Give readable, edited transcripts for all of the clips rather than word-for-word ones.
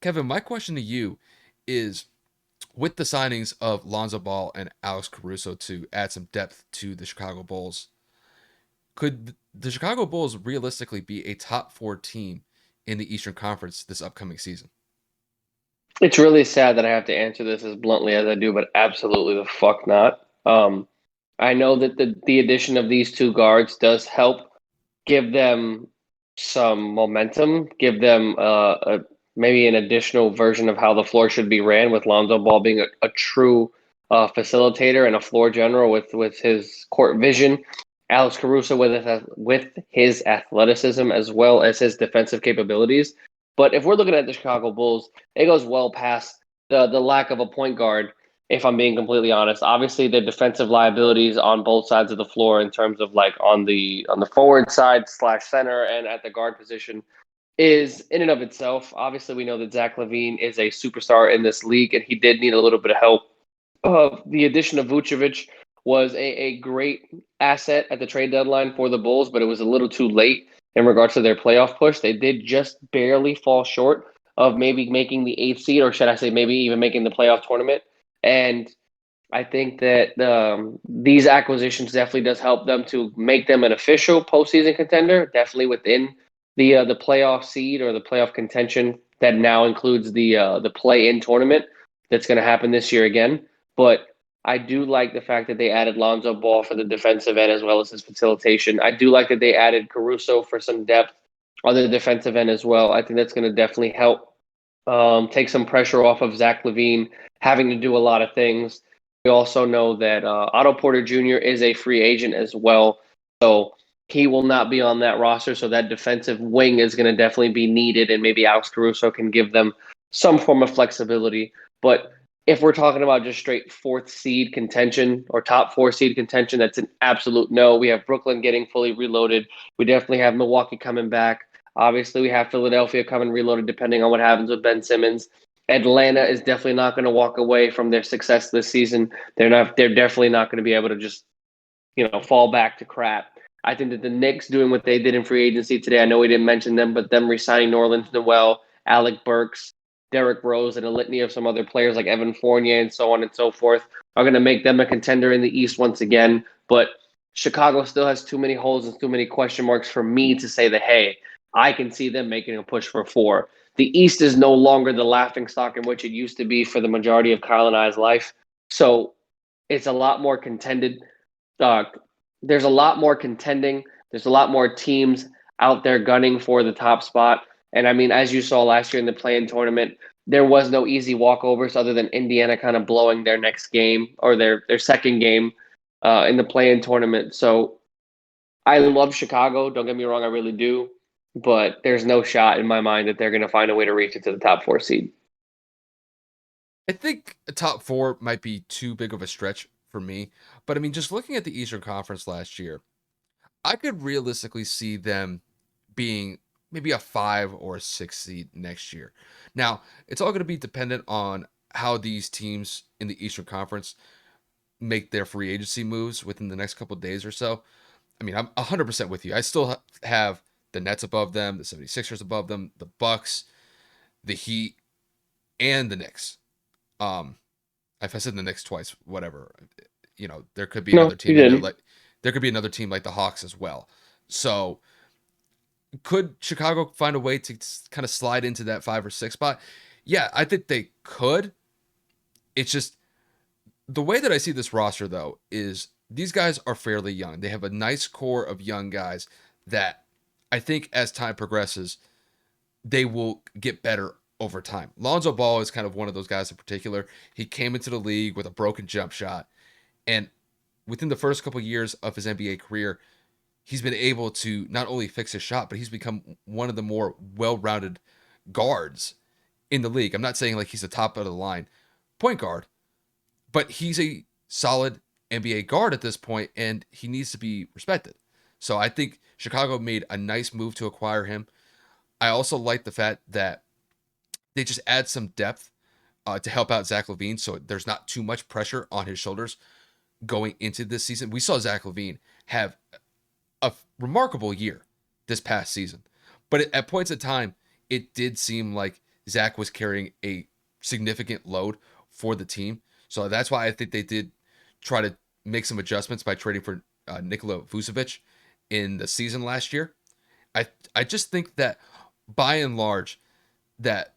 Kevin, my question to you is with the signings of Lonzo Ball and Alex Caruso to add some depth to the Chicago Bulls, could the Chicago Bulls realistically be a top four team in the Eastern Conference this upcoming season? It's really sad that I have to answer this as bluntly as I do, but absolutely the fuck not. I know that the addition of these two guards does help give them some momentum, give them maybe an additional version of how the floor should be ran, with Lonzo Ball being a true facilitator and a floor general with his court vision. Alex Caruso with his athleticism as well as his defensive capabilities. But if we're looking at the Chicago Bulls, it goes well past the lack of a point guard. If I'm being completely honest, obviously the defensive liabilities on both sides of the floor, in terms of like on the forward side slash center and at the guard position, is in and of itself. Obviously, we know that Zach LaVine is a superstar in this league, and he did need a little bit of help. The addition of Vucevic was a great asset at the trade deadline for the Bulls, but it was a little too late in regards to their playoff push. They did just barely fall short of maybe making the eighth seed, or should I say, maybe even making the playoff tournament. And I think that these acquisitions definitely does help them to make them an official postseason contender, definitely within the playoff seed or the playoff contention that now includes the play-in tournament that's going to happen this year again. But I do like the fact that they added Lonzo Ball for the defensive end as well as his facilitation. I do like that they added Caruso for some depth on the defensive end as well. I think that's going to definitely help take some pressure off of Zach LaVine having to do a lot of things. We also know that Otto Porter Jr. is a free agent as well, so he will not be on that roster. So that defensive wing is going to definitely be needed, and maybe Alex Caruso can give them some form of flexibility. But if we're talking about just straight fourth seed contention or top four seed contention, that's an absolute no. We have Brooklyn getting fully reloaded. We definitely have Milwaukee coming back. Obviously, we have Philadelphia coming reloaded, depending on what happens with Ben Simmons. Atlanta is definitely not going to walk away from their success this season. They're not. They're definitely not going to be able to just fall back to crap. I think that the Knicks doing what they did in free agency today. I know we didn't mention them, but them resigning Norland Noel, Alec Burks, Derrick Rose, and a litany of some other players like Evan Fournier and so on and so forth are going to make them a contender in the East once again. But Chicago still has too many holes and too many question marks for me to say that, hey, I can see them making a push for four. The East is no longer the laughing stock in which it used to be for the majority of Kyle and I's life. So it's a lot more contended. Uh, there's a lot more contending. There's a lot more teams out there gunning for the top spot. And I mean, as you saw last year in the play-in tournament, there was no easy walkovers other than Indiana kind of blowing their next game or their second game in the play-in tournament. So I love Chicago. Don't get me wrong, I really do. But there's no shot in my mind that they're going to find a way to reach it to the top four seed. I think a top four might be too big of a stretch for me, but I mean, just looking at the Eastern Conference last year, I could realistically see them being maybe a five or a six seed next year. Now, it's all going to be dependent on how these teams in the Eastern Conference make their free agency moves within the next couple of days or so. I mean, I'm 100% with you. I still have the Nets above them, the 76ers above them, the Bucks, the Heat, and the Knicks. Um, if I said the Knicks twice, whatever, there could be No, another you team in there didn't. like there could be another team like the Hawks as well. So could Chicago find a way to kind of slide into that five or six spot? Yeah, I think they could. It's just the way that I see this roster though is these guys are fairly young. They have a nice core of young guys that I think as time progresses, they will get better over time. Lonzo Ball is kind of one of those guys in particular. He came into the league with a broken jump shot, and within the first couple of years of his NBA career, he's been able to not only fix his shot, but he's become one of the more well-rounded guards in the league. I'm not saying like he's the top of the line point guard, but he's a solid NBA guard at this point, and he needs to be respected. So I think Chicago made a nice move to acquire him. I also like the fact that they just add some depth to help out Zach LaVine, so there's not too much pressure on his shoulders going into this season. We saw Zach LaVine have a remarkable year this past season, but at points of time, it did seem like Zach was carrying a significant load for the team. So that's why I think they did try to make some adjustments by trading for Nikola Vucevic in the season last year. I just think that by and large that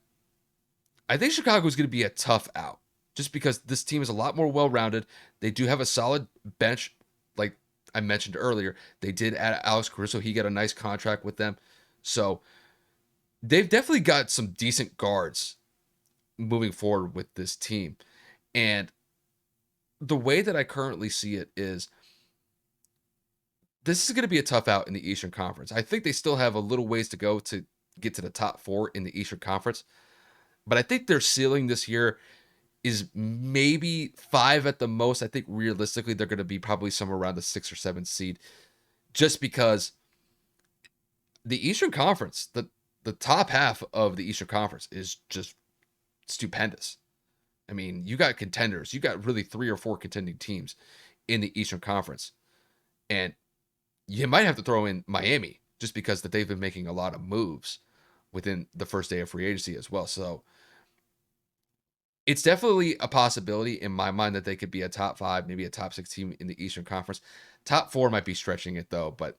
I think Chicago is going to be a tough out just because this team is a lot more well-rounded. They do have a solid bench like I mentioned earlier. They did add Alex Caruso. He got a nice contract with them. So, they've definitely got some decent guards moving forward with this team. And the way that I currently see it is this is going to be a tough out in the Eastern Conference. I think they still have a little ways to go to get to the top 4 in the Eastern Conference, but I think their ceiling this year is maybe 5 at the most. I think realistically they're going to be probably somewhere around the 6 or 7 seed just because the Eastern Conference, the top half of the Eastern Conference is just stupendous. I mean, you got contenders. You got really 3 or 4 contending teams in the Eastern Conference. And you might have to throw in Miami just because that they've been making a lot of moves within the first day of free agency as well. So it's definitely a possibility in my mind that they could be a top 5, maybe a top 6 team in the Eastern Conference. Top 4 might be stretching it though, but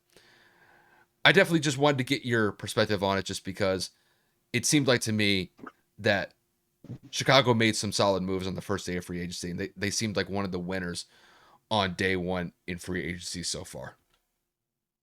I definitely just wanted to get your perspective on it just because it seemed like to me that Chicago made some solid moves on the first day of free agency, and they seemed like one of the winners on day one in free agency so far.